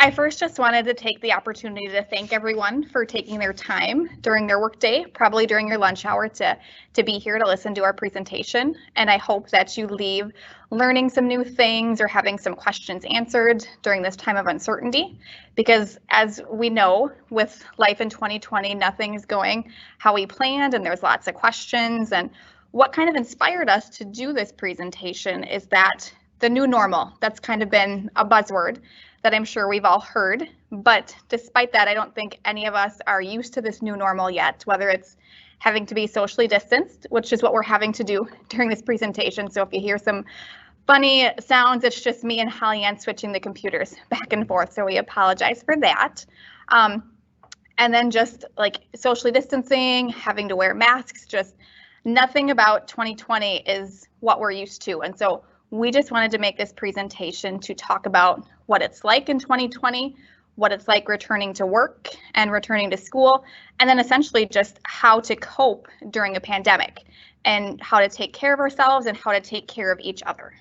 I first just wanted to take the opportunity to thank everyone for taking their time during their workday, probably during your lunch hour, to be here to listen to our presentation. And I hope that you leave learning some new things or having some questions answered during this time of uncertainty, because as we know, with life in 2020, nothing's going how we planned, and there's lots of questions. And what kind of inspired us to do this presentation is that the new normal, that's kind of been a buzzword that I'm sure we've all heard, but despite that, I don't think any of us are used to this new normal yet, whether it's having to be socially distanced, which is what we're having to do during this presentation. So if you hear some funny sounds, it's just me and Holly Ann switching the computers back and forth, so we apologize for that. And then just like socially distancing, having to wear masks, just nothing about 2020 is what we're used to. And so we just wanted to make this presentation to talk about what it's like in 2020, what it's like returning to work and returning to school, and then essentially just how to cope during a pandemic and how to take care of ourselves and how to take care of each other.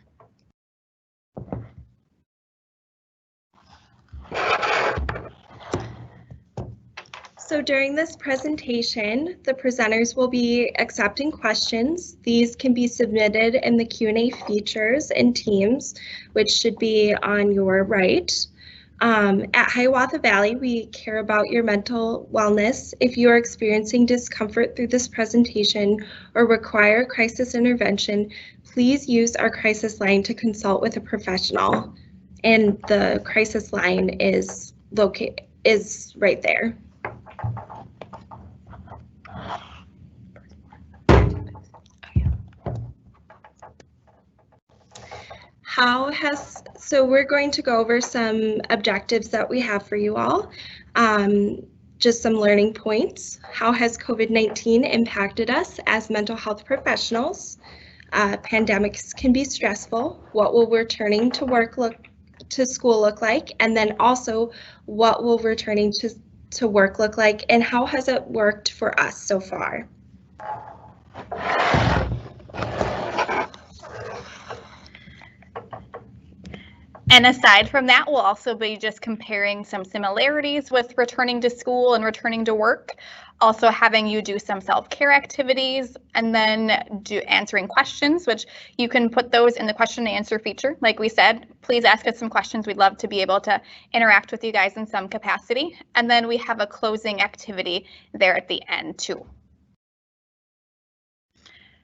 So during this presentation, the presenters will be accepting questions. These can be submitted in the Q&A features in Teams, which should be on your right. At Hiawatha Valley, we care about your mental wellness. If you are experiencing discomfort through this presentation or require crisis intervention, please use our crisis line to consult with a professional. And the crisis line is right there. So we're going to go over some objectives that we have for you all. Just some learning points. How has COVID-19 impacted us as mental health professionals? Pandemics can be stressful. What will returning to school look like? And then also, what will returning to work look like, and how has it worked for us so far? And aside from that, we'll also be just comparing some similarities with returning to school and returning to work, also having you do some self-care activities, and then answering questions, which you can put those in the question and answer feature. Like we said, please ask us some questions. We'd love to be able to interact with you guys in some capacity. And then we have a closing activity there at the end too.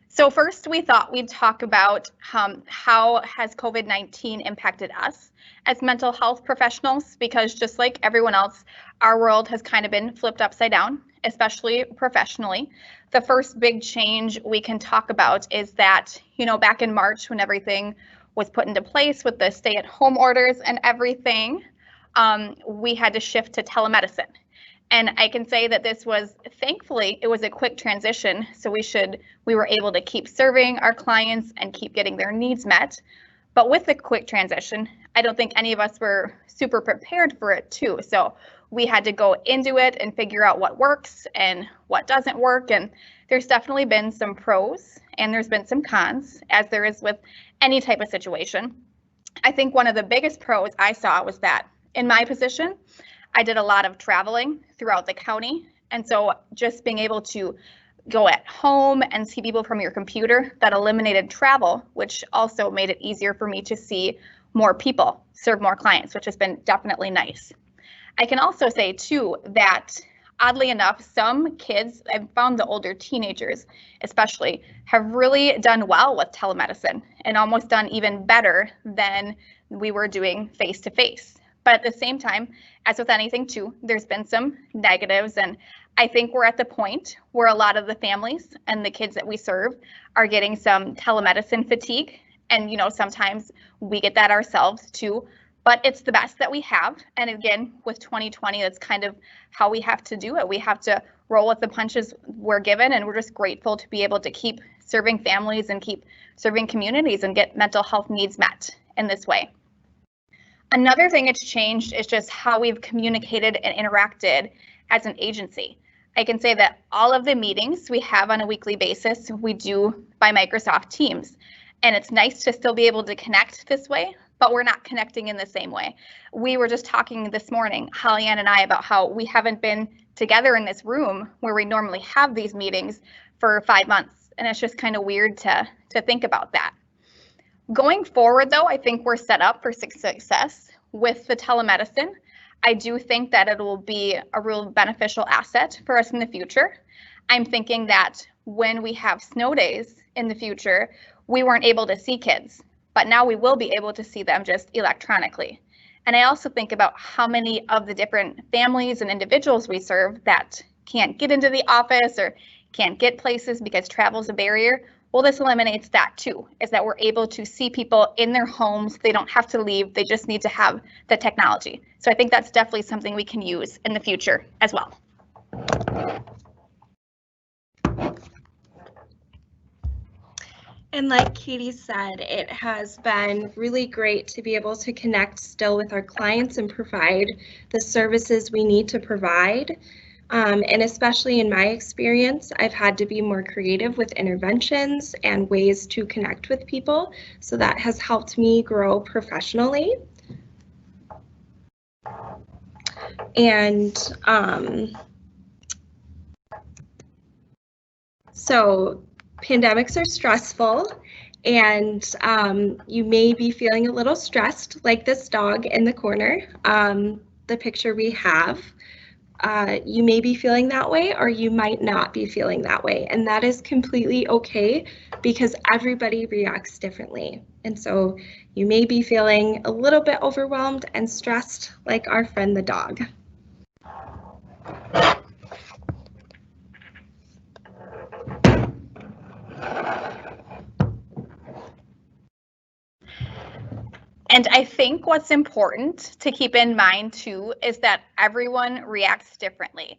So first, we thought we'd talk about how has COVID-19 impacted us as mental health professionals, because just like everyone else, our world has kind of been flipped upside down, especially professionally. The first big change we can talk about is that, back in March when everything was put into place with the stay-at-home orders and everything, we had to shift to telemedicine. And I can say that this was, thankfully, it was a quick transition. So we were able to keep serving our clients and keep getting their needs met. But with the quick transition, I don't think any of us were super prepared for it too. So we had to go into it and figure out what works and what doesn't work. And there's definitely been some pros and there's been some cons, as there is with any type of situation. I think one of the biggest pros I saw was that in my position, I did a lot of traveling throughout the county. And so just being able to go at home and see people from your computer, that eliminated travel, which also made it easier for me to see more people, serve more clients, which has been definitely nice. I can also say too that oddly enough, some kids, I've found the older teenagers especially, have really done well with telemedicine and almost done even better than we were doing face-to-face. But at the same time, as with anything too, there's been some negatives, and I think we're at the point where a lot of the families and the kids that we serve are getting some telemedicine fatigue. And sometimes we get that ourselves too, but it's the best that we have. And again, with 2020, that's kind of how we have to do it. We have to roll with the punches we're given, and we're just grateful to be able to keep serving families and keep serving communities and get mental health needs met in this way. Another thing that's changed is just how we've communicated and interacted as an agency. I can say that all of the meetings we have on a weekly basis, we do by Microsoft Teams. And it's nice to still be able to connect this way, but we're not connecting in the same way. We were just talking this morning, Holly Ann and I, about how we haven't been together in this room where we normally have these meetings for 5 months. And it's just kind of weird to think about that. Going forward, though, I think we're set up for success with the telemedicine. I do think that it will be a real beneficial asset for us in the future. I'm thinking that when we have snow days in the future, we weren't able to see kids, but now we will be able to see them just electronically. And I also think about how many of the different families and individuals we serve that can't get into the office or can't get places because travel is a barrier. Well, this eliminates that too, is that we're able to see people in their homes. They don't have to leave. They just need to have the technology. So I think that's definitely something we can use in the future as well. And like Katie said, it has been really great to be able to connect still with our clients and provide the services we need to provide. And especially in my experience, I've had to be more creative with interventions and ways to connect with people. So that has helped me grow professionally. And so pandemics are stressful, and you may be feeling a little stressed, like this dog in the corner, the picture we have. You may be feeling that way, or you might not be feeling that way, and that is completely okay because everybody reacts differently. And so you may be feeling a little bit overwhelmed and stressed like our friend the dog. And I think what's important to keep in mind too is that everyone reacts differently.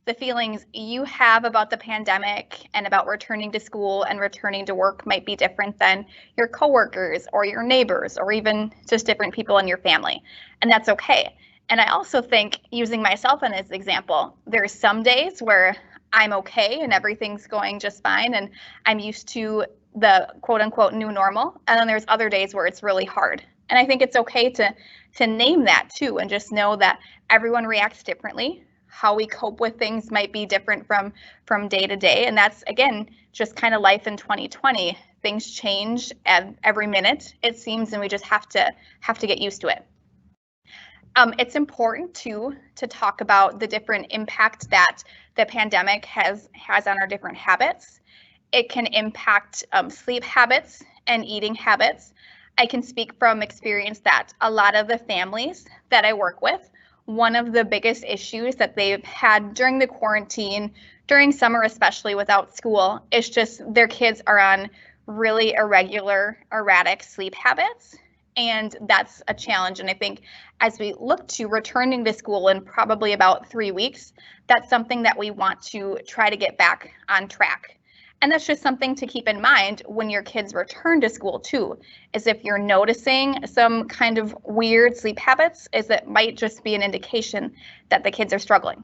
The feelings you have about the pandemic and about returning to school and returning to work might be different than your coworkers or your neighbors or even just different people in your family. And that's okay. And I also think, using myself as an example, there's some days where I'm okay and everything's going just fine and I'm used to the quote unquote new normal. And then there's other days where it's really hard. And I think it's okay to name that too, and just know that everyone reacts differently. How we cope with things might be different from day to day. And that's, again, just kind of life in 2020. Things change every minute, it seems, and we just have to get used to it. It's important too to talk about the different impact that the pandemic has on our different habits. It can impact sleep habits and eating habits. I can speak from experience that a lot of the families that I work with, one of the biggest issues that they've had during the quarantine, during summer especially without school, is just their kids are on really irregular, erratic sleep habits. And that's a challenge. And I think as we look to returning to school in probably about 3 weeks, that's something that we want to try to get back on track. And that's just something to keep in mind when your kids return to school too, is if you're noticing some kind of weird sleep habits, is it might just be an indication that the kids are struggling.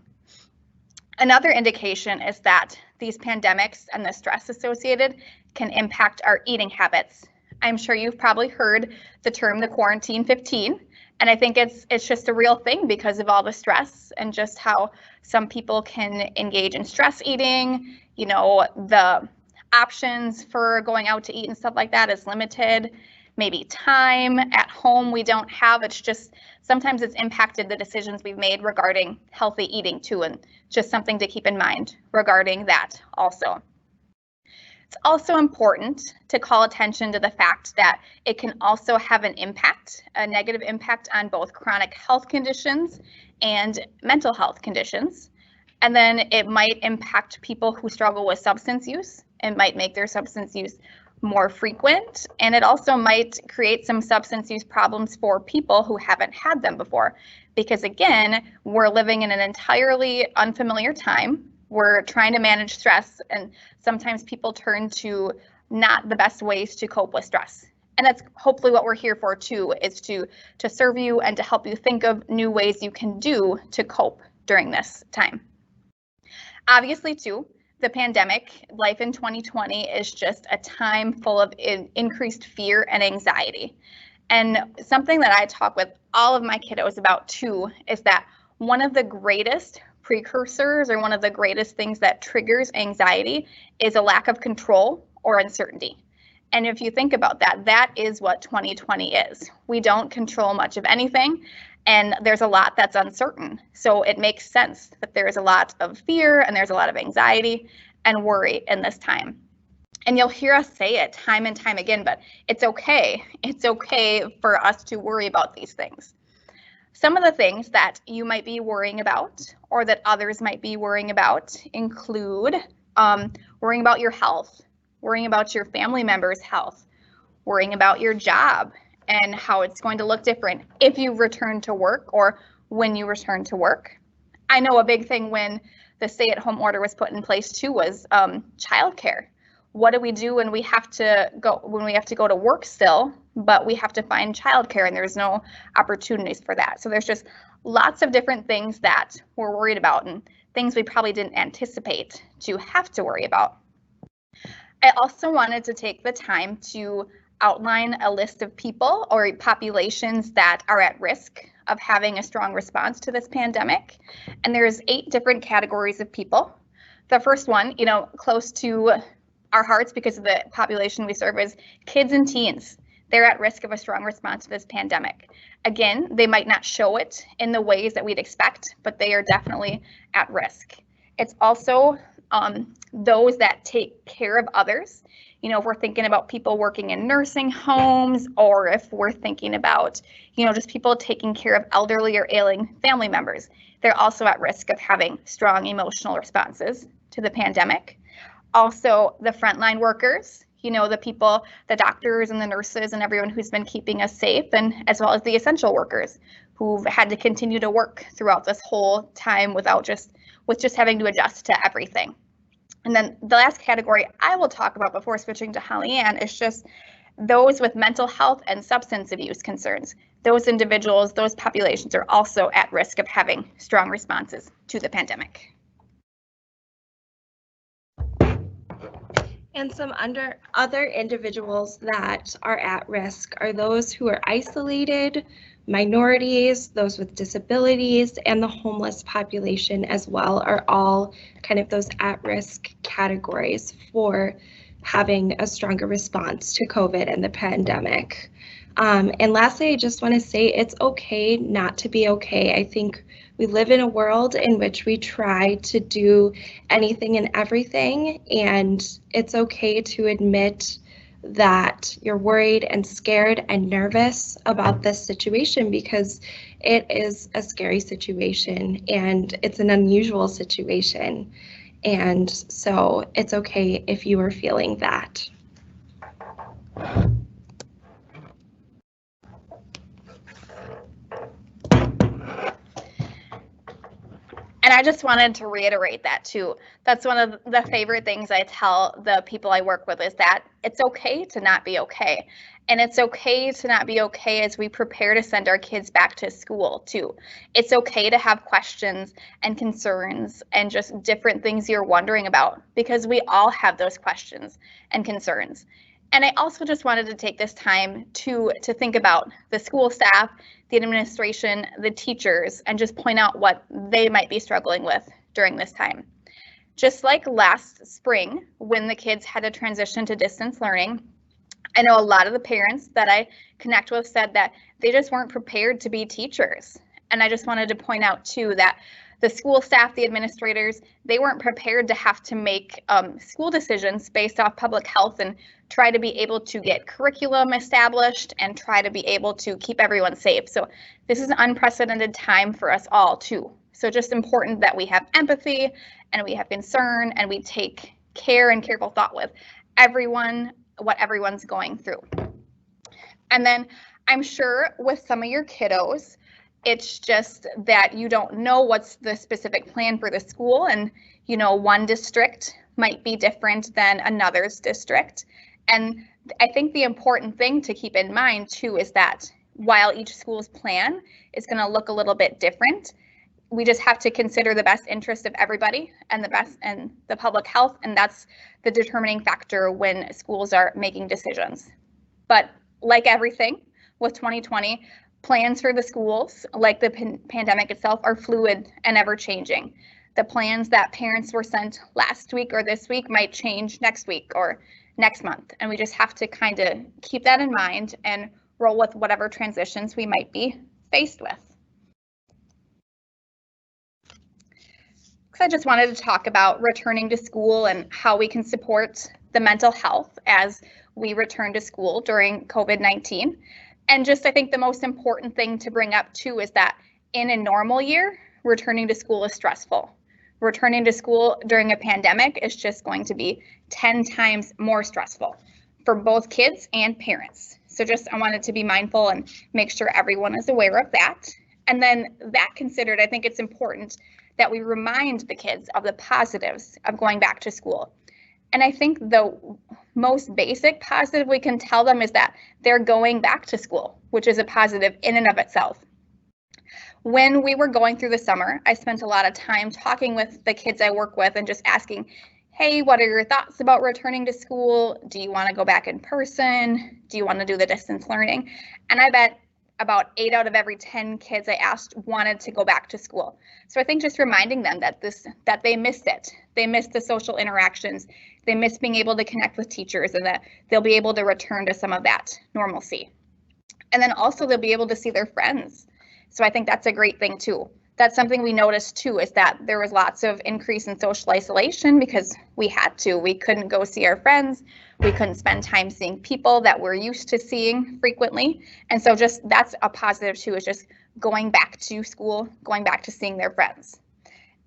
Another indication is that these pandemics and the stress associated can impact our eating habits. I'm sure you've probably heard the term the quarantine 15, and I think it's just a real thing because of all the stress and just how some people can engage in stress eating. You know, the options for going out to eat and stuff like that is limited. Maybe time at home we don't have. It's just sometimes it's impacted the decisions we've made regarding healthy eating too, and just something to keep in mind regarding that also. It's also important to call attention to the fact that it can also have an impact, a negative impact on both chronic health conditions and mental health conditions. And then it might impact people who struggle with substance use. It might make their substance use more frequent, and it also might create some substance use problems for people who haven't had them before. Because again, we're living in an entirely unfamiliar time. We're trying to manage stress, and sometimes people turn to not the best ways to cope with stress. And that's hopefully what we're here for too, is to serve you and to help you think of new ways you can do to cope during this time. Obviously too, the pandemic, life in 2020 is just a time full of increased fear and anxiety. And something that I talk with all of my kiddos about too is that one of the greatest precursors or one of the greatest things that triggers anxiety is a lack of control or uncertainty. And if you think about that, that is what 2020 is. We don't control much of anything, and there's a lot that's uncertain. So it makes sense that there's a lot of fear and there's a lot of anxiety and worry in this time. And you'll hear us say it time and time again, but it's okay. It's okay for us to worry about these things. Some of the things that you might be worrying about or that others might be worrying about include worrying about your health, worrying about your family members' health, worrying about your job and how it's going to look different if you return to work or when you return to work. I know a big thing when the stay-at-home order was put in place too was childcare. What do we do when we have to go to work still, but we have to find childcare and there's no opportunities for that? So there's just lots of different things that we're worried about and things we probably didn't anticipate to have to worry about. I also wanted to take the time to outline a list of people or populations that are at risk of having a strong response to this pandemic. And there's 8 different categories of people. The first one, close to our hearts because of the population we serve is kids and teens. They're at risk of a strong response to this pandemic. Again, they might not show it in the ways that we'd expect, but they are definitely at risk. It's also those that take care of others. If we're thinking about people working in nursing homes, or if we're thinking about, just people taking care of elderly or ailing family members, they're also at risk of having strong emotional responses to the pandemic. Also, the frontline workers, the people, the doctors and the nurses and everyone who's been keeping us safe, and as well as the essential workers who've had to continue to work throughout this whole time with just having to adjust to everything. And then the last category I will talk about before switching to Holly Ann is just those with mental health and substance abuse concerns. Those individuals, those populations are also at risk of having strong responses to the pandemic. And some other individuals that are at risk are those who are isolated, minorities, those with disabilities, and the homeless population as well are all kind of those at-risk categories for having a stronger response to COVID and the pandemic. And lastly, I just want to say it's okay not to be okay. I think we live in a world in which we try to do anything and everything, and it's okay to admit that you're worried and scared and nervous about this situation because it is a scary situation and it's an unusual situation. And so it's okay if you are feeling that. And I just wanted to reiterate that too. That's one of the favorite things I tell the people I work with is that it's okay to not be okay. And it's okay to not be okay as we prepare to send our kids back to school too. It's okay to have questions and concerns and just different things you're wondering about because we all have those questions and concerns. And I also just wanted to take this time to think about the school staff, the administration, the teachers, and just point out what they might be struggling with during this time. Just like last spring, when the kids had to transition to distance learning, I know a lot of the parents that I connect with said that they just weren't prepared to be teachers. And I just wanted to point out too that the school staff, the administrators, they weren't prepared to have to make school decisions based off public health and try to be able to get curriculum established and try to be able to keep everyone safe. So this is an unprecedented time for us all too. So just important that we have empathy and we have concern and we take care and careful thought with everyone, what everyone's going through. And then I'm sure with some of your kiddos, it's just that you don't know what's the specific plan for the school, and one district might be different than another's district. And I think the important thing to keep in mind too is that while each school's plan is going to look a little bit different, we just have to consider the best interest of everybody and the public health, and that's the determining factor when schools are making decisions. But like everything, with 2020, plans for the schools, like the pandemic itself, are fluid and ever changing. The plans that parents were sent last week or this week might change next week or next month. And we just have to kind of keep that in mind and roll with whatever transitions we might be faced with. I just wanted to talk about returning to school and how we can support the mental health as we return to school during COVID-19. And just, I think the most important thing to bring up too is that in a normal year, returning to school is stressful. Returning to school during a pandemic is just going to be 10 times more stressful for both kids and parents. So just, I wanted to be mindful and make sure everyone is aware of that. And then that considered, I think it's important that we remind the kids of the positives of going back to school. And I think the most basic positive we can tell them is that they're going back to school, which is a positive in and of itself. When we were going through the summer, I spent a lot of time talking with the kids I work with and just asking, hey, what are your thoughts about returning to school? Do you want to go back in person? Do you want to do the distance learning? And I bet about 8 out of every 10 kids I asked wanted to go back to school. So I think just reminding them that they missed it. They missed the social interactions. They missed being able to connect with teachers, and that they'll be able to return to some of that normalcy. And then also they'll be able to see their friends. So I think that's a great thing too. That's something we noticed too, is that there was lots of increase in social isolation because we had to. We couldn't go see our friends. We couldn't spend time seeing people that we're used to seeing frequently. And so just that's a positive too, is just going back to school, going back to seeing their friends.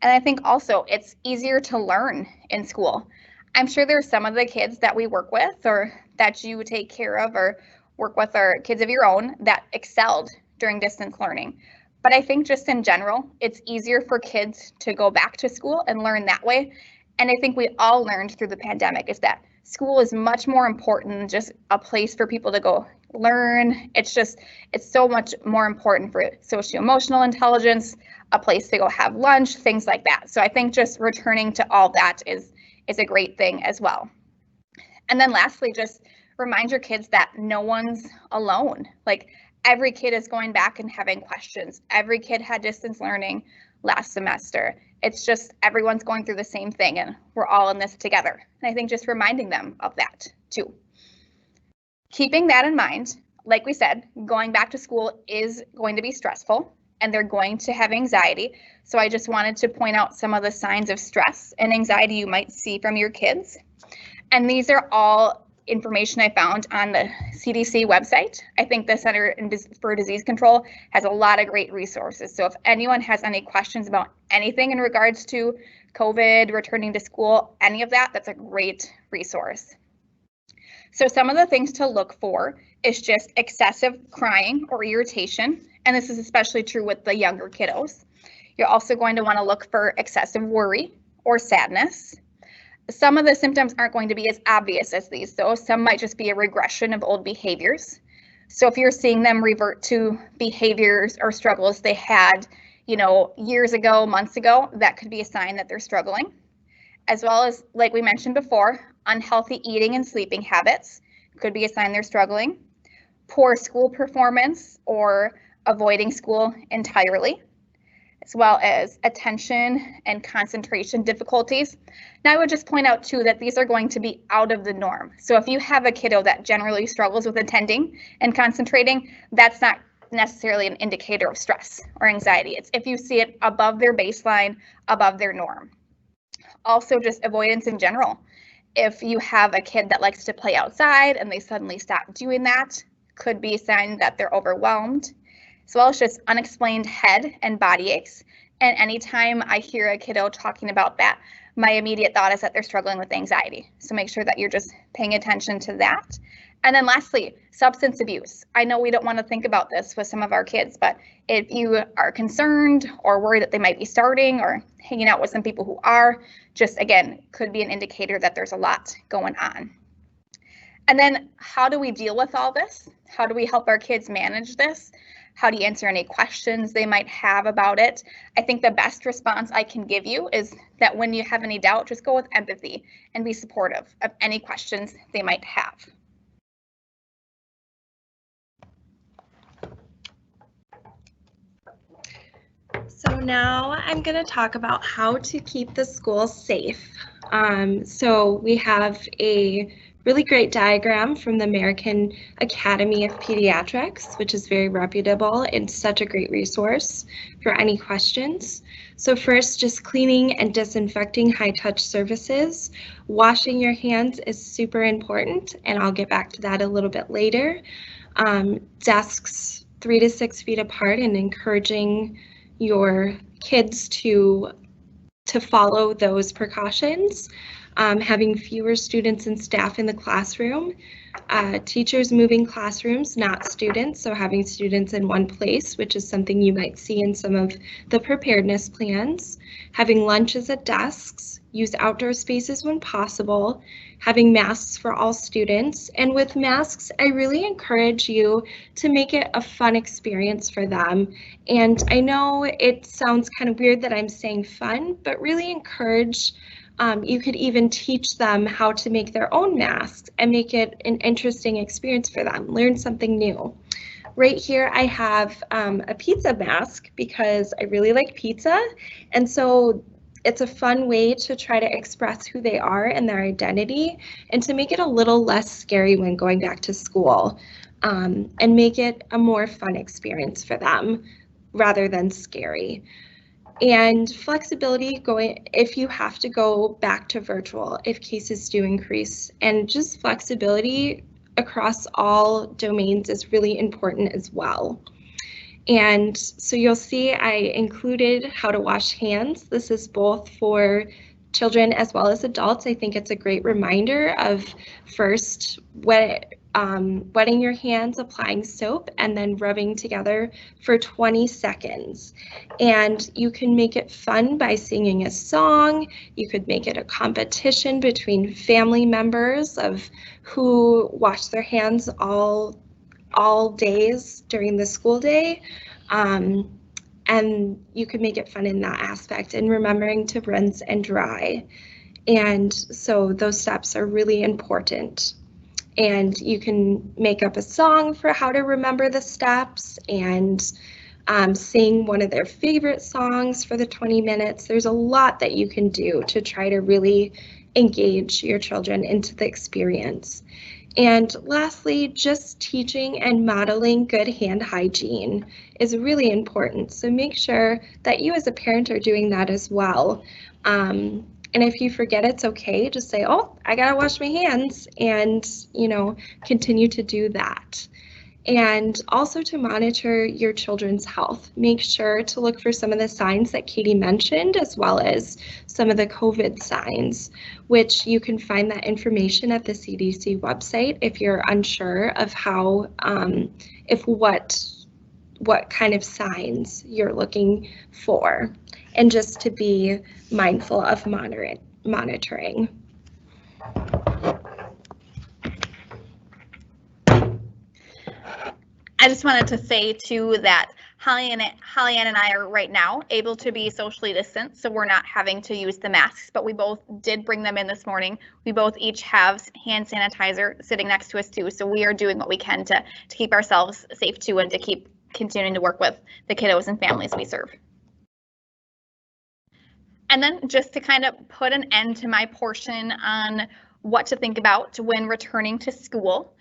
And I think also it's easier to learn in school. I'm sure there's some of the kids that we work with or that you take care of or work with, or kids of your own that excelled during distance learning. But I think just in general, it's easier for kids to go back to school and learn that way. And I think we all learned through the pandemic is that school is much more important than just a place for people to go learn. It's so much more important for socio-emotional intelligence, a place to go have lunch, things like that. So I think just returning to all that is a great thing as well. And then lastly, just remind your kids that no one's alone. Like, every kid is going back and having questions. Every kid had distance learning last semester. It's just everyone's going through the same thing and we're all in this together. And I think just reminding them of that too. Keeping that in mind, like we said, going back to school is going to be stressful and they're going to have anxiety. So I just wanted to point out some of the signs of stress and anxiety you might see from your kids. And these are all information I found on the CDC website. I think the Center for Disease Control has a lot of great resources. So if anyone has any questions about anything in regards to COVID, returning to school, any of that, that's a great resource. So some of the things to look for is just excessive crying or irritation. And this is especially true with the younger kiddos. You're also going to want to look for excessive worry or sadness. Some of the symptoms aren't going to be as obvious as these, though. Some might just be a regression of old behaviors. So if you're seeing them revert to behaviors or struggles they had, years ago, months ago, that could be a sign that they're struggling. As well as, like we mentioned before, unhealthy eating and sleeping habits could be a sign they're struggling. Poor school performance or avoiding school entirely, as well as attention and concentration difficulties. Now, I would just point out too that these are going to be out of the norm. So if you have a kiddo that generally struggles with attending and concentrating, that's not necessarily an indicator of stress or anxiety. It's if you see it above their baseline, above their norm. Also, just avoidance in general. If you have a kid that likes to play outside and they suddenly stop doing that, could be a sign that they're overwhelmed. As well as just unexplained head and body aches. And anytime I hear a kiddo talking about that, my immediate thought is that they're struggling with anxiety. So make sure that you're just paying attention to that. And then lastly, substance abuse. I know we don't want to think about this with some of our kids, but if you are concerned or worried that they might be starting or hanging out with some people who are, just again, could be an indicator that there's a lot going on. And then how do we deal with all this? How do we help our kids manage this? How do you answer any questions they might have about it? I think the best response I can give you is that when you have any doubt, just go with empathy and be supportive of any questions they might have. So now I'm going to talk about how to keep the school safe. So we have a really great diagram from the American Academy of Pediatrics, which is very reputable and such a great resource for any questions. So first, just cleaning and disinfecting high-touch surfaces. Washing your hands is super important, and I'll get back to that a little bit later. Desks 3 to 6 feet apart and encouraging your kids to follow those precautions. Having fewer students and staff in the classroom. Teachers moving classrooms, not students, so having students in one place, which is something you might see in some of the preparedness plans. Having lunches at desks, use outdoor spaces when possible, having masks for all students. And with masks, I really encourage you to make it a fun experience for them. And I know it sounds kind of weird that I'm saying fun, but really encourage. You could even teach them how to make their own masks and make it an interesting experience for them. Learn something new. Right here I have a pizza mask because I really like pizza, and so it's a fun way to try to express who they are and their identity, and to make it a little less scary when going back to school, and make it a more fun experience for them rather than scary. And flexibility going if you have to go back to virtual if cases do increase, and just flexibility across all domains is really important as well. And so you'll see I included how to wash hands. This is both for children as well as adults. I think it's a great reminder of first wetting your hands, applying soap, and then rubbing together for 20 seconds. And you can make it fun by singing a song. You could make it a competition between family members of who wash their hands all days during the school day. And you could make it fun in that aspect, and remembering to rinse and dry. And so those steps are really important. And you can make up a song for how to remember the steps, and sing one of their favorite songs for the 20 minutes. There's a lot that you can do to try to really engage your children into the experience. And lastly, just teaching and modeling good hand hygiene is really important. So make sure that you as a parent are doing that as well. And if you forget, it's okay. Just say, oh, I gotta wash my hands, and continue to do that. And also to monitor your children's health. Make sure to look for some of the signs that Katie mentioned, as well as some of the COVID signs, which you can find that information at the CDC website if you're unsure of how, what kind of signs you're looking for, and just to be mindful of monitoring. I just wanted to say too that Holly-Ann and I are right now able to be socially distant, so we're not having to use the masks, but we both did bring them in this morning. We both each have hand sanitizer sitting next to us too, so we are doing what we can to keep ourselves safe too, and to keep continuing to work with the kiddos and families we serve. And then just to kind of put an end to my portion on what to think about when returning to school.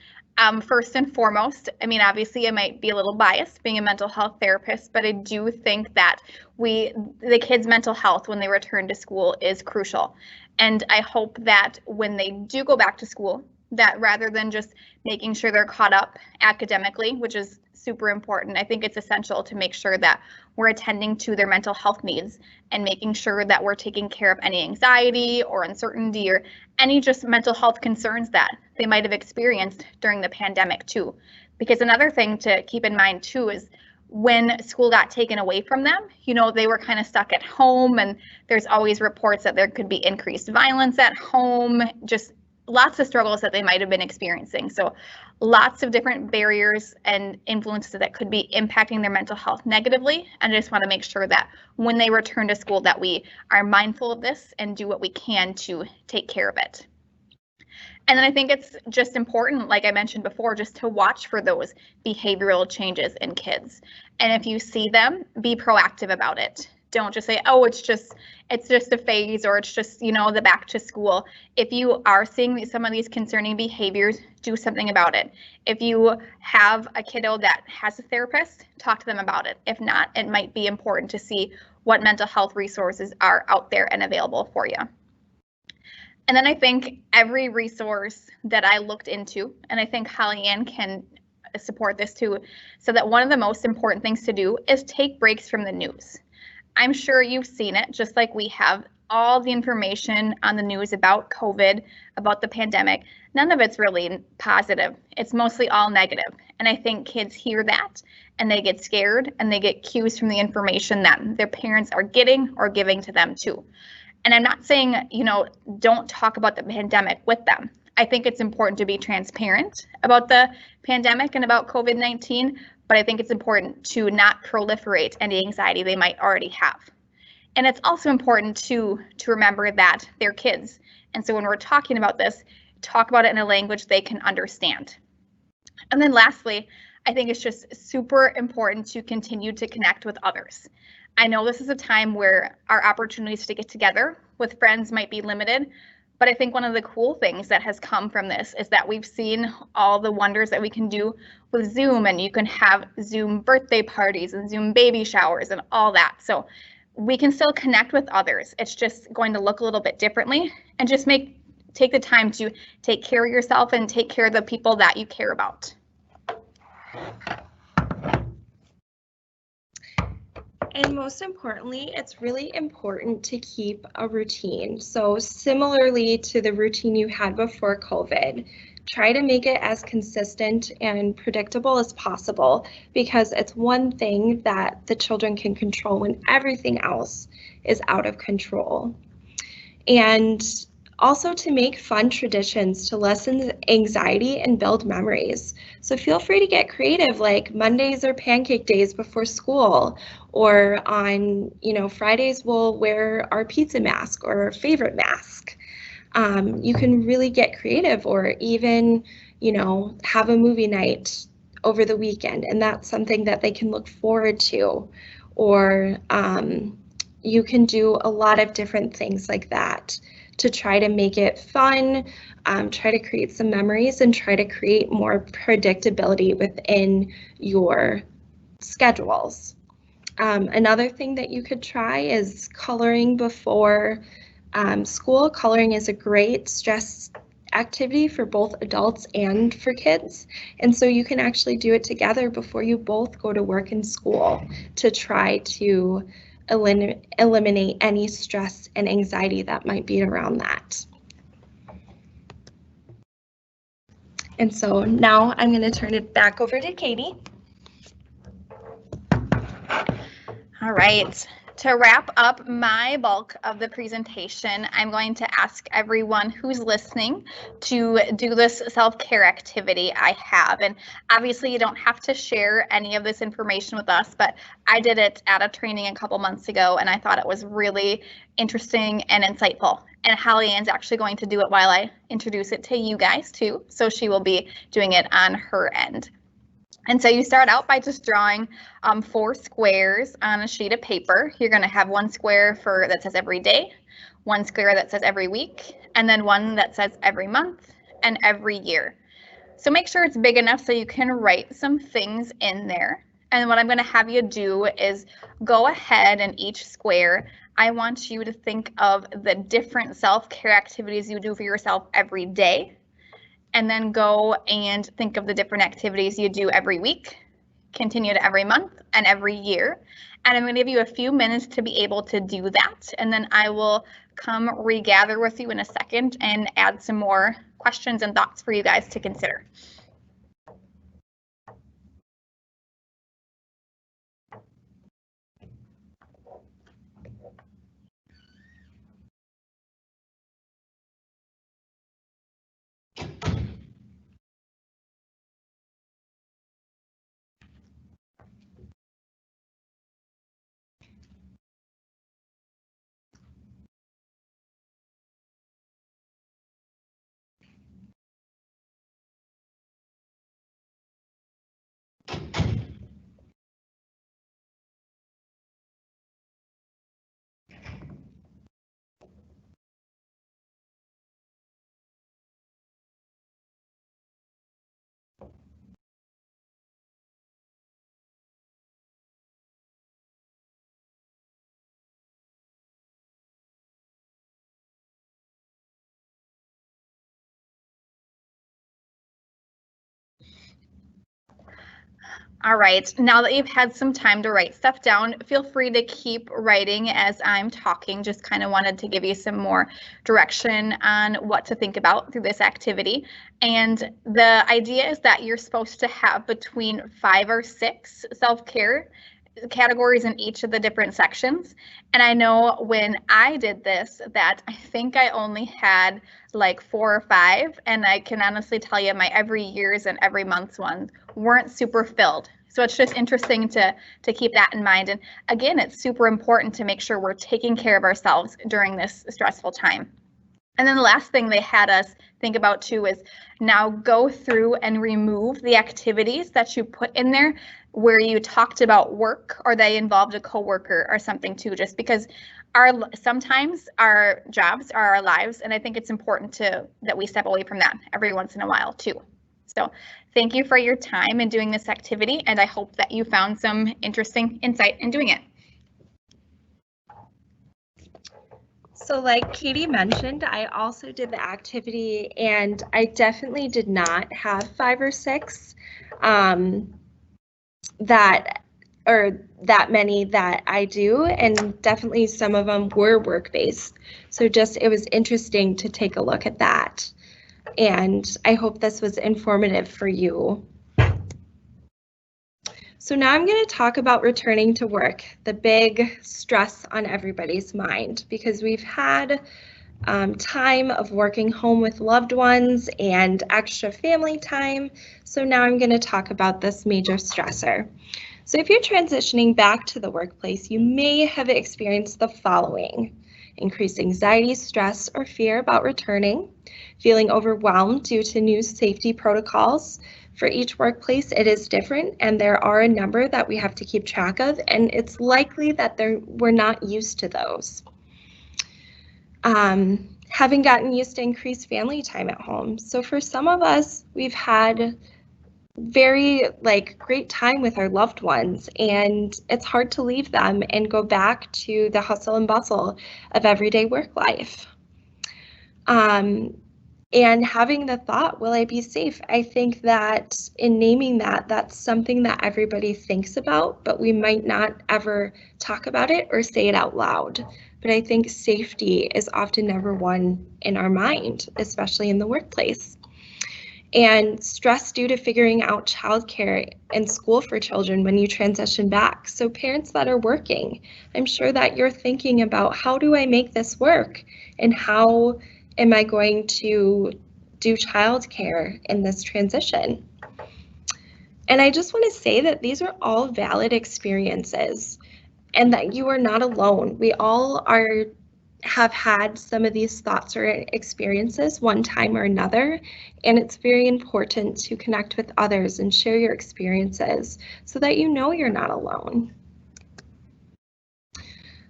First and foremost, I mean, obviously I might be a little biased being a mental health therapist, but I do think that the kids' mental health when they return to school is crucial. And I hope that when they do go back to school, that rather than just making sure they're caught up academically, which is super important, I think it's essential to make sure that we're attending to their mental health needs and making sure that we're taking care of any anxiety or uncertainty or any just mental health concerns that they might have experienced during the pandemic too. Because another thing to keep in mind too is when school got taken away from them, they were kind of stuck at home, and there's always reports that there could be increased violence at home, just lots of struggles that they might have been experiencing. So lots of different barriers and influences that could be impacting their mental health negatively. And I just want to make sure that when they return to school that we are mindful of this and do what we can to take care of it. And then I think it's just important, like I mentioned before, just to watch for those behavioral changes in kids. And if you see them, be proactive about it. Don't just say, oh, it's just a phase, or it's just, the back to school. If you are seeing some of these concerning behaviors, do something about it. If you have a kiddo that has a therapist, talk to them about it. If not, it might be important to see what mental health resources are out there and available for you. And then I think every resource that I looked into, and I think Holly Ann can support this too, so that one of the most important things to do is take breaks from the news. I'm sure you've seen it, just like we have all the information on the news about COVID, about the pandemic. None of it's really positive. It's mostly all negative. And I think kids hear that and they get scared and they get cues from the information that their parents are getting or giving to them too. And I'm not saying, don't talk about the pandemic with them. I think it's important to be transparent about the pandemic and about COVID-19, but I think it's important to not proliferate any anxiety they might already have. And it's also important to remember that they're kids. And so when we're talking about this, talk about it in a language they can understand. And then lastly, I think it's just super important to continue to connect with others. I know this is a time where our opportunities to get together with friends might be limited, but I think one of the cool things that has come from this is that we've seen all the wonders that we can do with Zoom, and you can have Zoom birthday parties and Zoom baby showers and all that. So we can still connect with others. It's just going to look a little bit differently, and just take the time to take care of yourself and take care of the people that you care about. And most importantly, it's really important to keep a routine. So similarly to the routine you had before COVID, try to make it as consistent and predictable as possible, because it's one thing that the children can control when everything else is out of control. And also to make fun traditions to lessen anxiety and build memories. So feel free to get creative, like Mondays are pancake days before school, or on, Fridays we'll wear our pizza mask or our favorite mask. You can really get creative, or even, have a movie night over the weekend, and that's something that they can look forward to. Or you can do a lot of different things like that to try to make it fun, try to create some memories, and try to create more predictability within your schedules. Another thing that you could try is coloring before school. Coloring is a great stress activity for both adults and for kids, and so you can actually do it together before you both go to work and school to try to eliminate any stress and anxiety that might be around that. And so now I'm going to turn it back over to Katie. All right. To wrap up my bulk of the presentation, I'm going to ask everyone who's listening to do this self-care activity I have. And obviously you don't have to share any of this information with us, but I did it at a training a couple months ago, and I thought it was really interesting and insightful. And Holly Ann's actually going to do it while I introduce it to you guys too. So she will be doing it on her end. And so you start out by just drawing 4 squares on a sheet of paper. You're going to have one square that says every day, one square that says every week, and then one that says every month and every year. So make sure it's big enough so you can write some things in there. And what I'm going to have you do is go ahead, and each square, I want you to think of the different self-care activities you do for yourself every day. And then go and think of the different activities you do every week, continue to every month and every year. And I'm going to give you a few minutes to be able to do that. And then I will come regather with you in a second and add some more questions and thoughts for you guys to consider. All right, now that you've had some time to write stuff down, feel free to keep writing as I'm talking. Just kind of wanted to give you some more direction on what to think about through this activity. And the idea is that you're supposed to have between 5 or 6 self-care categories in each of the different sections. And I know when I did this that I think I only had like 4 or 5, and I can honestly tell you my every year's and every month's ones weren't super filled. So it's just interesting to keep that in mind. And again, it's super important to make sure we're taking care of ourselves during this stressful time. And then the last thing they had us think about too is now go through and remove the activities that you put in there where you talked about work or they involved a coworker or something too, just because sometimes our jobs are our lives, and I think it's important that we step away from that every once in a while too. So thank you for your time in doing this activity, and I hope that you found some interesting insight in doing it. So like Katie mentioned, I also did the activity, and I definitely did not have 5 or 6 that many that I do, and definitely some of them were work-based. So it was interesting to take a look at that. And I hope this was informative for you. So now I'm going to talk about returning to work, the big stress on everybody's mind, because we've had time of working home with loved ones and extra family time. So now I'm going to talk about this major stressor. So if you're transitioning back to the workplace, you may have experienced the following: increased anxiety, stress, or fear about returning, feeling overwhelmed due to new safety protocols. For each workplace, it is different, and there are a number that we have to keep track of, and it's likely that we're not used to those. Having gotten used to increased family time at home. So for some of us, we've had very great time with our loved ones, and it's hard to leave them and go back to the hustle and bustle of everyday work life. And having the thought, will I be safe? I think that in naming that, that's something that everybody thinks about, but we might not ever talk about it or say it out loud. But I think safety is often number one in our mind, especially in the workplace. And stress due to figuring out childcare and school for children when you transition back. So parents that are working, I'm sure that you're thinking about, how do I make this work? And how am I going to do childcare in this transition? And I just want to say that these are all valid experiences and that you are not alone. We all have had some of these thoughts or experiences one time or another, and it's very important to connect with others and share your experiences so that you know you're not alone.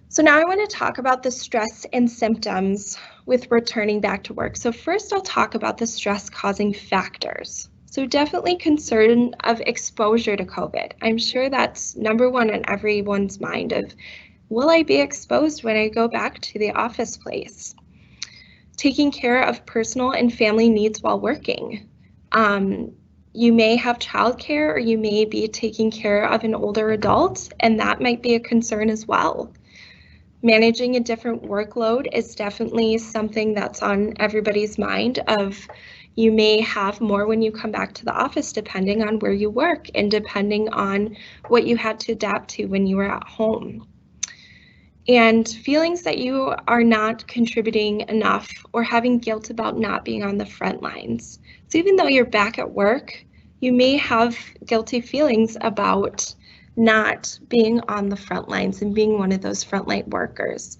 So now I want to talk about the stress and symptoms with returning back to work. So first I'll talk about the stress causing factors. So definitely concern of exposure to COVID. I'm sure that's number one on everyone's mind of, will I be exposed when I go back to the office place? Taking care of personal and family needs while working. You may have childcare, or you may be taking care of an older adult, and that might be a concern as well. Managing a different workload is definitely something that's on everybody's mind of, you may have more when you come back to the office depending on where you work and depending on what you had to adapt to when you were at home. And feelings that you are not contributing enough or having guilt about not being on the front lines. So even though you're back at work, you may have guilty feelings about not being on the front lines and being one of those frontline workers.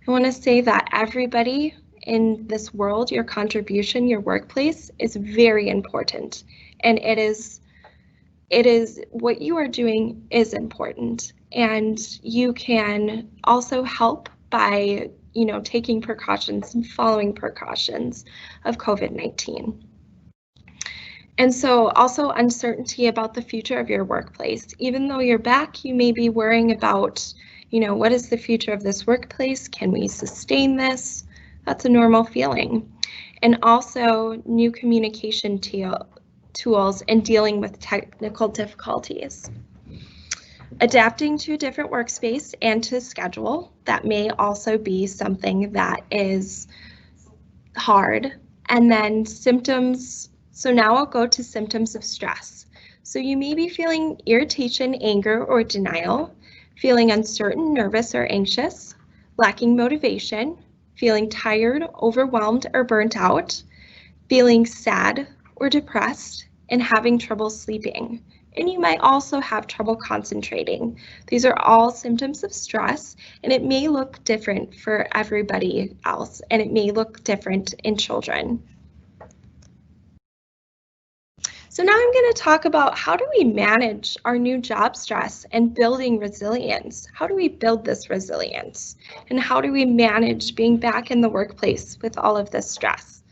I want to say that everybody in this world, your contribution, your workplace is very important, and it is what you are doing is important, and you can also help by taking precautions and following precautions of COVID-19. And so also uncertainty about the future of your workplace. Even though you're back, you may be worrying about, what is the future of this workplace? Can we sustain this? That's a normal feeling. And also new communication tools in dealing with technical difficulties. Adapting to a different workspace and to schedule, that may also be something that is hard. And then symptoms, so now I'll go to symptoms of stress. So you may be feeling irritation, anger, or denial, feeling uncertain, nervous, or anxious, lacking motivation, feeling tired, overwhelmed, or burnt out, feeling sad or depressed, and having trouble sleeping. And you might also have trouble concentrating. These are all symptoms of stress, and it may look different for everybody else, and it may look different in children. So now I'm going to talk about how do we manage our new job stress and building resilience. How do we build this resilience? And how do we manage being back in the workplace with all of this stress?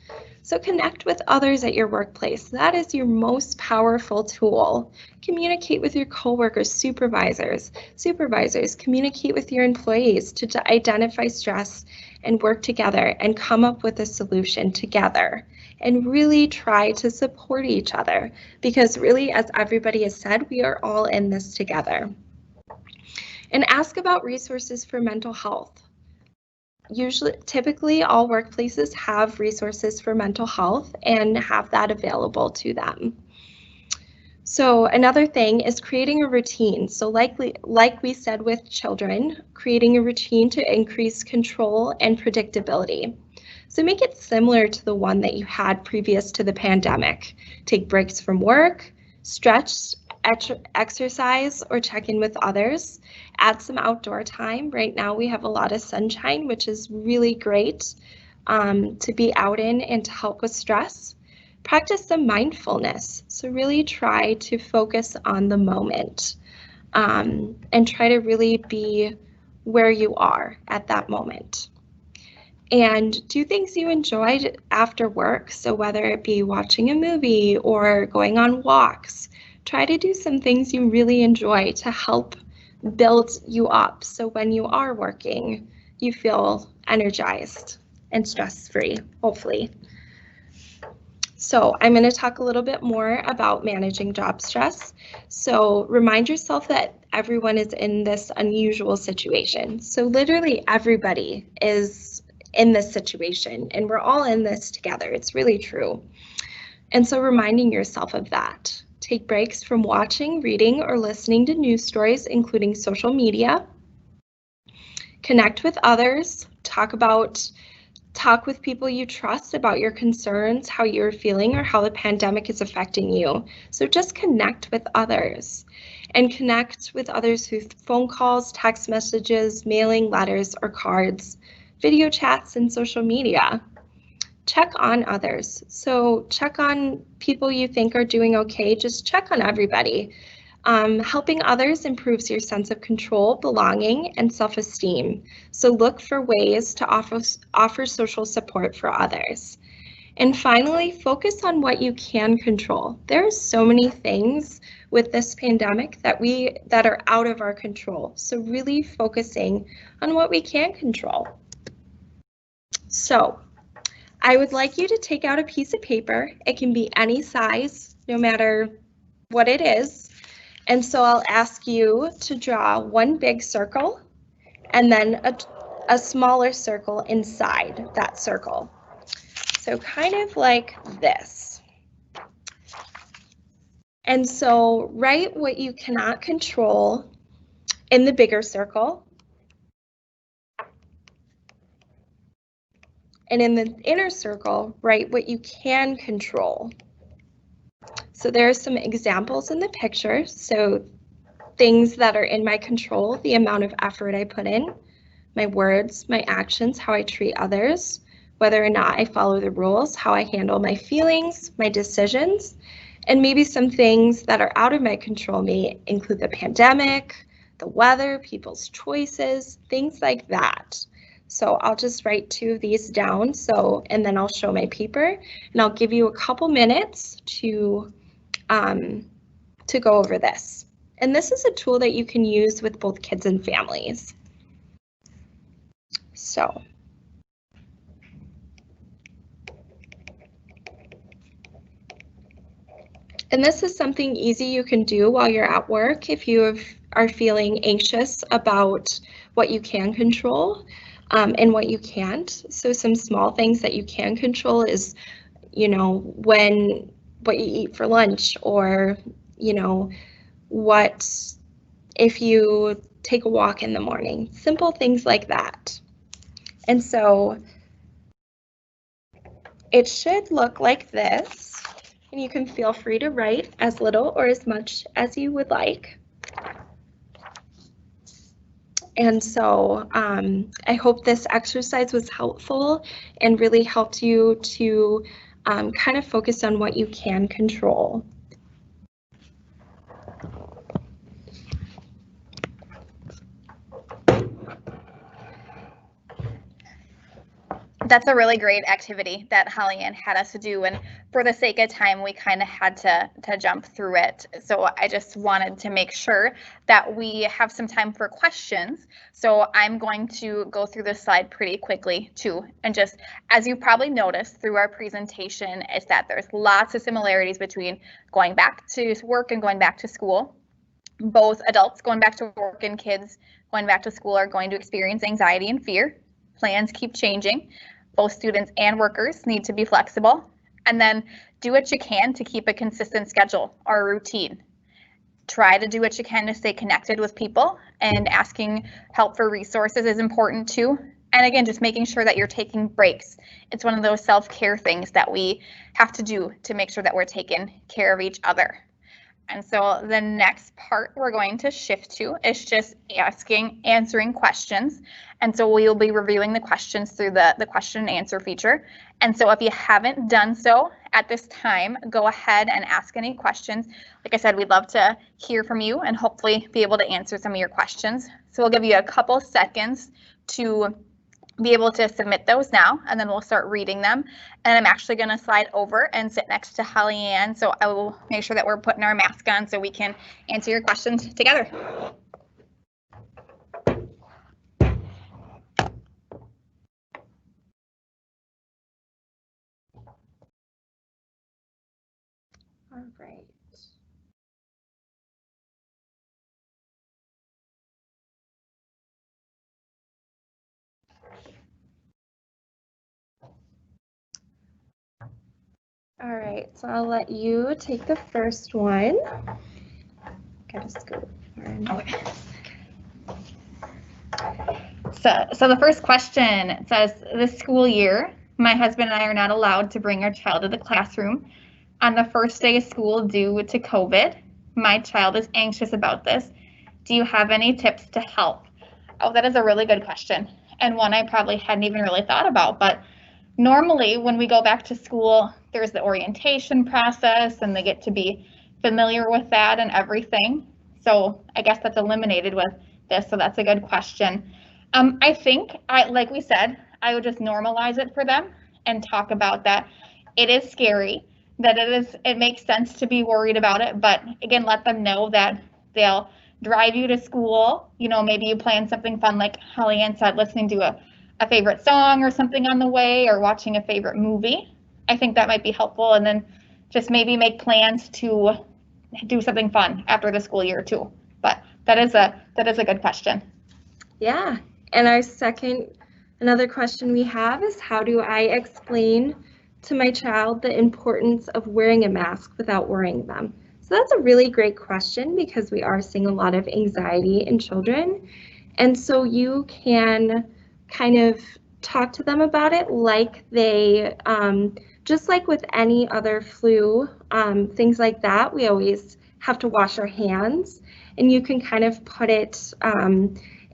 So connect with others at your workplace. That is your most powerful tool. Communicate with your coworkers, supervisors. Communicate with your employees to identify stress and work together and come up with a solution together. And really try to support each other, because really, as everybody has said, we are all in this together. And ask about resources for mental health. Typically, all workplaces have resources for mental health and have that available to them. So another thing is creating a routine. So like we said with children, creating a routine to increase control and predictability. So make it similar to the one that you had previous to the pandemic. Take breaks from work, stretch, exercise, or check in with others. Add some outdoor time. Right now we have a lot of sunshine, which is really great to be out in and to help with stress. Practice some mindfulness. So really try to focus on the moment and try to really be where you are at that moment. And do things you enjoyed after work. So whether it be watching a movie or going on walks, try to do some things you really enjoy to help build you up. So when you are working, you feel energized and stress-free, hopefully. So I'm going to talk a little bit more about managing job stress. So remind yourself that everyone is in this unusual situation. So literally everybody is in this situation, and we're all in this together. It's really true. And so reminding yourself of that. Take breaks from watching, reading, or listening to news stories, including social media. Connect with others. Talk with people you trust about your concerns, how you're feeling, or how the pandemic is affecting you. So just connect with others, and connect with others through phone calls, text messages, mailing, letters, or cards, video chats, and social media. Check on others. So check on people you think are doing okay. Just check on everybody. Helping others improves your sense of control, belonging, and self-esteem. So look for ways to offer social support for others. And finally, focus on what you can control. There are so many things with this pandemic that are out of our control. So really focusing on what we can control. So I would like you to take out a piece of paper. It can be any size, no matter what it is. And so I'll ask you to draw one big circle and then a smaller circle inside that circle. So kind of like this. And so write what you cannot control in the bigger circle. And in the inner circle, write what you can control. So there are some examples in the picture. So things that are in my control, the amount of effort I put in, my words, my actions, how I treat others, whether or not I follow the rules, how I handle my feelings, my decisions, and maybe some things that are out of my control may include the pandemic, the weather, people's choices, things like that. So I'll just write 2 of these down, and then I'll show my paper, and I'll give you a couple minutes to go over this. And this is a tool that you can use with both kids and families. So And this is something easy you can do while you're at work if you are feeling anxious about what you can control and what you can't. So some small things that you can control is, what you eat for lunch, or, what if you take a walk in the morning, simple things like that. And so it should look like this, and you can feel free to write as little or as much as you would like. And so I hope this exercise was helpful and really helped you to kind of focus on what you can control. That's a really great activity that Holly Ann had us do, and for the sake of time, we kind of had to jump through it. So I just wanted to make sure that we have some time for questions. So I'm going to go through this slide pretty quickly too, and just as you probably noticed through our presentation is that there's lots of similarities between going back to work and going back to school. Both adults going back to work and kids going back to school are going to experience anxiety and fear. Plans keep changing. Both students and workers need to be flexible, and then do what you can to keep a consistent schedule or a routine. Try to do what you can to stay connected with people, and asking help for resources is important too. And again, just making sure that you're taking breaks. It's one of those self-care things that we have to do to make sure that we're taking care of each other. And so the next part we're going to shift to is just answering questions. And so we will be reviewing the questions through the question and answer feature. And so if you haven't done so at this time, go ahead and ask any questions. Like I said, we'd love to hear from you and hopefully be able to answer some of your questions. So we'll give you a couple seconds to be able to submit those now, and then we'll start reading them. And I'm actually going to slide over and sit next to Holly Ann, so I will make sure that we're putting our mask on so we can answer your questions together. All right. All right, so I'll let you take the first one. Gotta scoot forward. Okay. So the first question says, this school year, my husband and I are not allowed to bring our child to the classroom on the first day of school due to COVID. My child is anxious about this. Do you have any tips to help? Oh, that is a really good question, and one I probably hadn't even really thought about, but normally when we go back to school, there's the orientation process and they get to be familiar with that and everything. So I guess that's eliminated with this, so that's a good question. I think, like we said, I would just normalize it for them and talk about that. It is scary, that it makes sense to be worried about it, but again, let them know that they'll drive you to school. Maybe you plan something fun, like Holly Ann said, listening to a favorite song or something on the way, or watching a favorite movie. I think that might be helpful, and then just maybe make plans to do something fun after the school year too. But that is a good question. Yeah, and another question we have is, how do I explain to my child the importance of wearing a mask without worrying them? So that's a really great question, because we are seeing a lot of anxiety in children. And so you can kind of talk to them about it like they, just like with any other flu, things like that, we always have to wash our hands. And you can kind of put it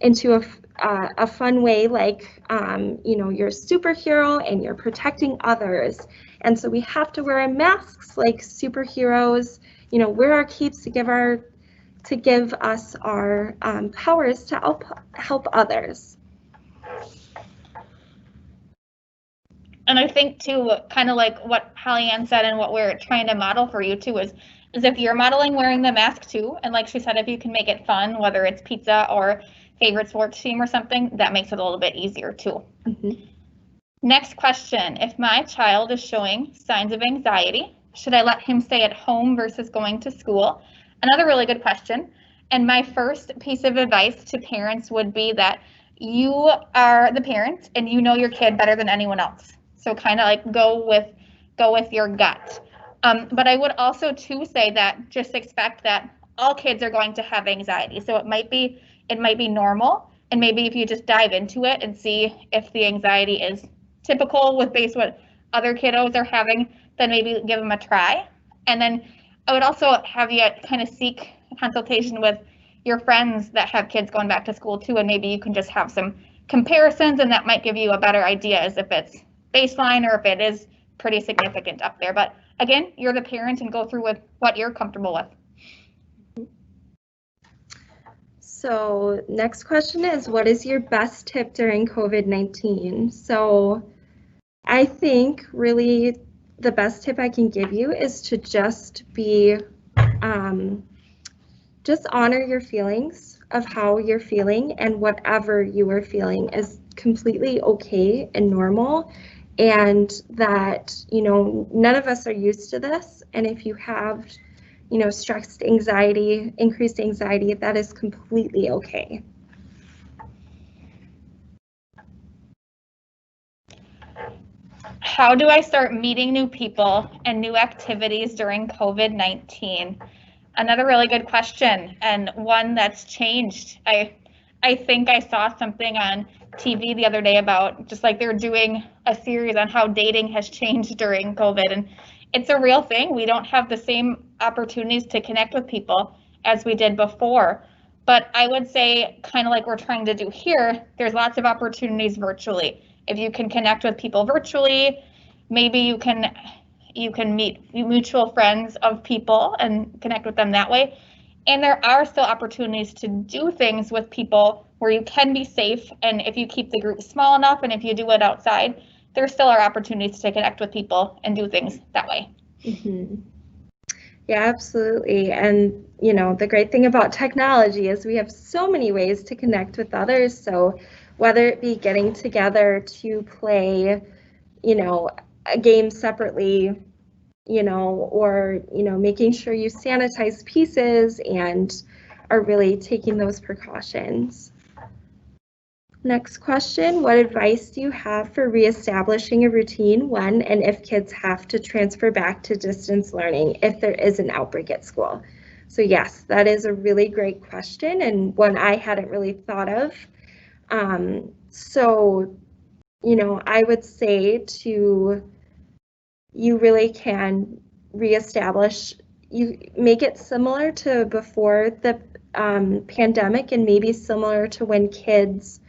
into a fun way, like, you're a superhero and you're protecting others. And so we have to wear our masks like superheroes, wear our capes to give us our powers to help others. And I think too, kind of like what Holly Ann said and what we're trying to model for you too is if you're modeling wearing the mask too, and like she said, if you can make it fun, whether it's pizza or favorite sports team or something, that makes it a little bit easier too. Mm-hmm. Next question, if my child is showing signs of anxiety, Should I let him stay at home versus going to school? Another really good question. And my first piece of advice to parents would be that you are the parent and you know your kid better than anyone else. So kind of like go with your gut. But I would also too say that just expect that all kids are going to have anxiety. So it might be normal. And maybe if you just dive into it and see if the anxiety is typical with based what other kiddos are having, then maybe give them a try. And then I would also have you kind of seek consultation with your friends that have kids going back to school too, and maybe you can just have some comparisons, and that might give you a better idea as if it's baseline or if it is pretty significant up there. But again, you're the parent and go through with what you're comfortable with. So next question is, what is your best tip during COVID-19? So I think really the best tip I can give you is to just be, just honor your feelings of how you're feeling, and whatever you are feeling is completely okay and normal, and that, you know, none of us are used to this. And if you have, you know, stressed anxiety, increased anxiety, that is completely okay. How do I start meeting new people and new activities during COVID-19? Another really good question, and one that's changed. I think I saw something on TV the other day about just like they're doing a series on how dating has changed during COVID, and it's a real thing. We don't have the same opportunities to connect with people as we did before. But I would say, kind of like we're trying to do here, there's lots of opportunities virtually. If you can connect with people virtually, maybe you can meet mutual friends of people and connect with them that way. And there are still opportunities to do things with people where you can be safe. And if you keep the group small enough and if you do it outside, there still are opportunities to connect with people and do things that way. Mm-hmm. Yeah, absolutely. And, you know, the great thing about technology is we have so many ways to connect with others. So whether it be getting together to play, you know, a game separately, you know, or, you know, making sure you sanitize pieces and are really taking those precautions. Next question, what advice do you have for reestablishing a routine when and if kids have to transfer back to distance learning if there is an outbreak at school? So yes, that is a really great question and one I hadn't really thought of. So, you know, I would say you really can reestablish, you make it similar to before the pandemic and maybe similar to when kids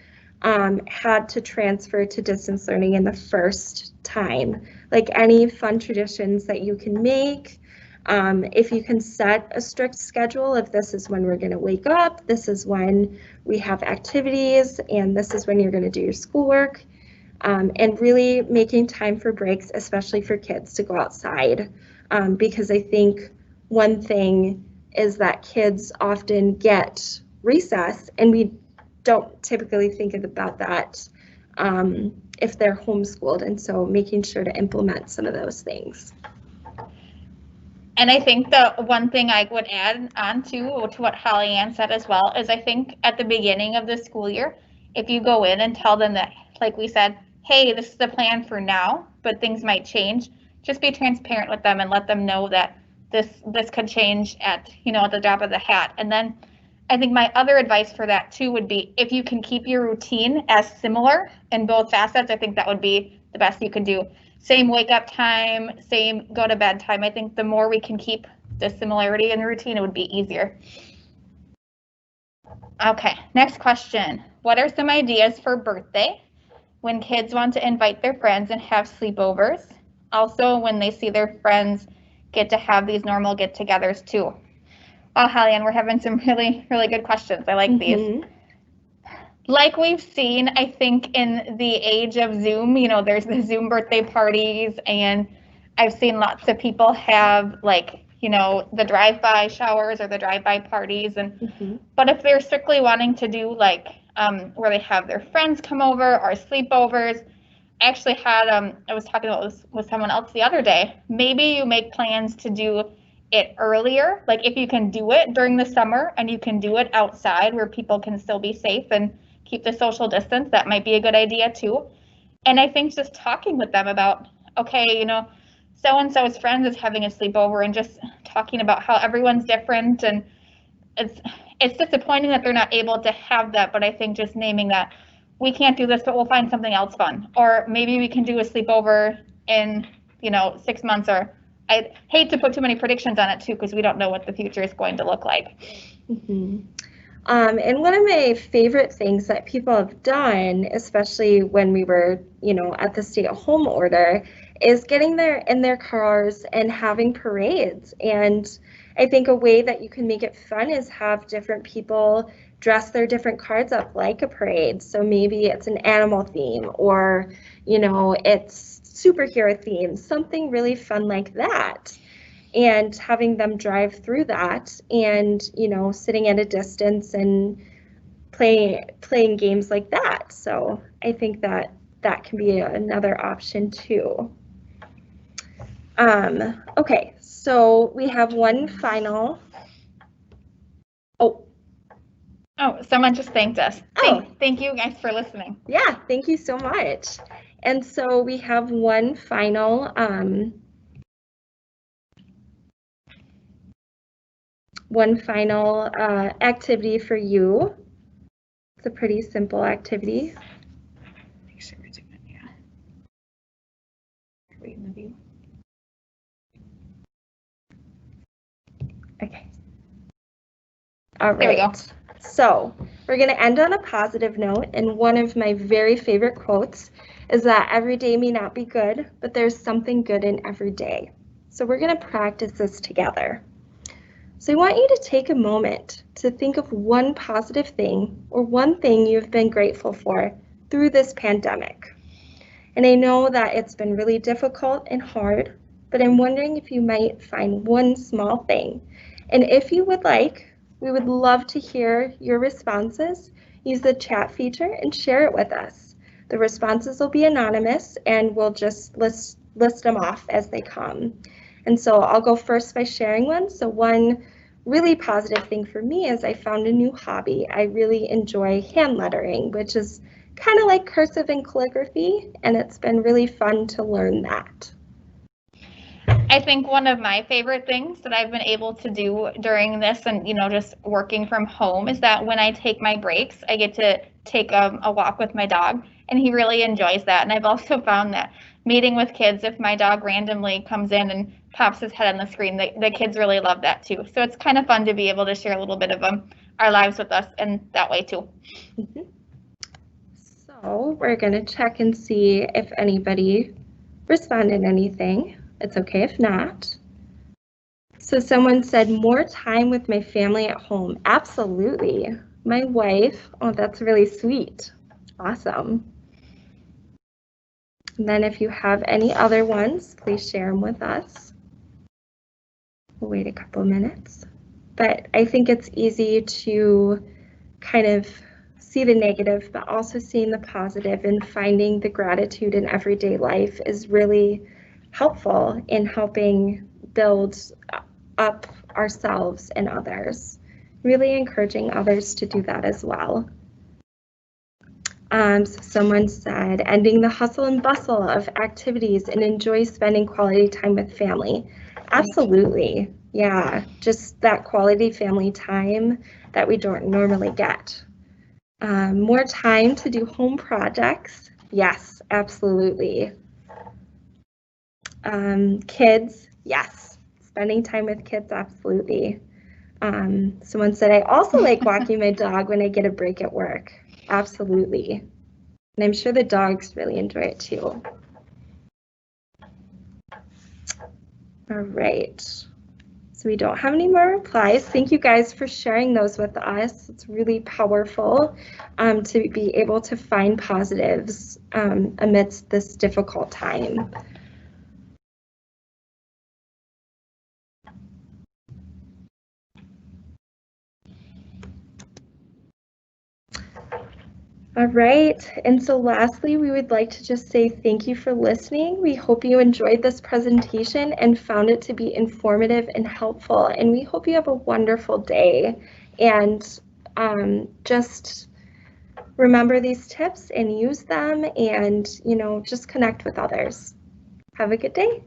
had to transfer to distance learning in the first time. Like any fun traditions that you can make, if you can set a strict schedule, if this is when we're going to wake up, this is when we have activities, and this is when you're going to do your schoolwork, and really making time for breaks, especially for kids to go outside, because I think one thing is that kids often get recess, and we don't typically think about that if they're homeschooled, and so making sure to implement some of those things. And I think the one thing I would add on to what Holly Ann said as well is I think at the beginning of the school year, if you go in and tell them that, like we said, hey, this is the plan for now, but things might change, just be transparent with them and let them know that this could change at the drop of the hat. And then I think my other advice for that too would be if you can keep your routine as similar in both facets, I think that would be the best you can do. Same wake up time, same go to bed time. I think the more we can keep the similarity in the routine, it would be easier. Okay, next question. What are some ideas for birthday when kids want to invite their friends and have sleepovers? Also, when they see their friends get to have these normal get-togethers too. Wow, Holly Ann, we're having some really, really good questions. I like these. Like we've seen, I think in the age of Zoom, there's the Zoom birthday parties, and I've seen lots of people have the drive-by showers or the drive-by parties. And but if they're strictly wanting to do where they have their friends come over or sleepovers, I actually had, I was talking about this with someone else the other day. Maybe you make plans to do it earlier. Like if you can do it during the summer and you can do it outside where people can still be safe and keep the social distance, that might be a good idea too. And I think just talking with them about, okay, you know, so-and-so's friend is having a sleepover, and just talking about how everyone's different, and it's it's disappointing that they're not able to have that, but I think just naming that we can't do this, but we'll find something else fun, or maybe we can do a sleepover in, you know, 6 months, or I hate to put too many predictions on it too, because we don't know what the future is going to look like. Mm-hmm. And one of my favorite things that people have done, especially when we were, you know, at the stay-at-home order, is getting there in their cars and having parades. And I think a way that you can make it fun is have different people dress their different cars up like a parade. So maybe it's an animal theme, or, you know, it's superhero theme, something really fun like that. And having them drive through that, and, you know, sitting at a distance and playing games like that. So I think that that can be another option too. Okay, so we have one final. Oh, someone just thanked us. Thank you guys for listening. Yeah, thank you so much. And so we have one final activity for you. It's a pretty simple activity. Make sure we're doing it, yeah. Are we in the view? Okay. All right. There we go. So we're going to end on a positive note, and one of my very favorite quotes is that every day may not be good, but there's something good in every day. So we're going to practice this together. So I want you to take a moment to think of one positive thing or one thing you've been grateful for through this pandemic. And I know that it's been really difficult and hard, but I'm wondering if you might find one small thing. And if you would like, we would love to hear your responses. Use the chat feature and share it with us. The responses will be anonymous, and we'll just list them off as they come. And so I'll go first by sharing one. So one really positive thing for me is I found a new hobby. I really enjoy hand lettering, which is kind of like cursive and calligraphy, and it's been really fun to learn that. I think one of my favorite things that I've been able to do during this, and, you know, just working from home, is that when I take my breaks, I get to take a walk with my dog, and he really enjoys that. And I've also found that meeting with kids, if my dog randomly comes in and pops his head on the screen, the kids really love that too. So it's kind of fun to be able to share a little bit of our lives with us in that way too. Mm-hmm. So we're going to check and see if anybody responded anything. It's okay if not. So someone said, more time with my family at home. Absolutely. My wife. Oh, that's really sweet. Awesome. And then if you have any other ones, please share them with us. We'll wait a couple minutes. But I think it's easy to kind of see the negative, but also seeing the positive, and finding the gratitude in everyday life is really helpful in helping build up ourselves and others. Really encouraging others to do that as well. So someone said, ending the hustle and bustle of activities and enjoy spending quality time with family. Absolutely. Yeah, just that quality family time that we don't normally get. More time to do home projects. Yes, absolutely. Kids, yes. Spending time with kids, absolutely. Someone said, I also like walking my dog when I get a break at work. Absolutely. And I'm sure the dogs really enjoy it too. All right. So we don't have any more replies. Thank you guys for sharing those with us. It's really powerful to be able to find positives amidst this difficult time. All right, and so lastly, we would like to just say thank you for listening. We hope you enjoyed this presentation and found it to be informative and helpful, and we hope you have a wonderful day. And just remember these tips and use them, and just connect with others. Have a good day.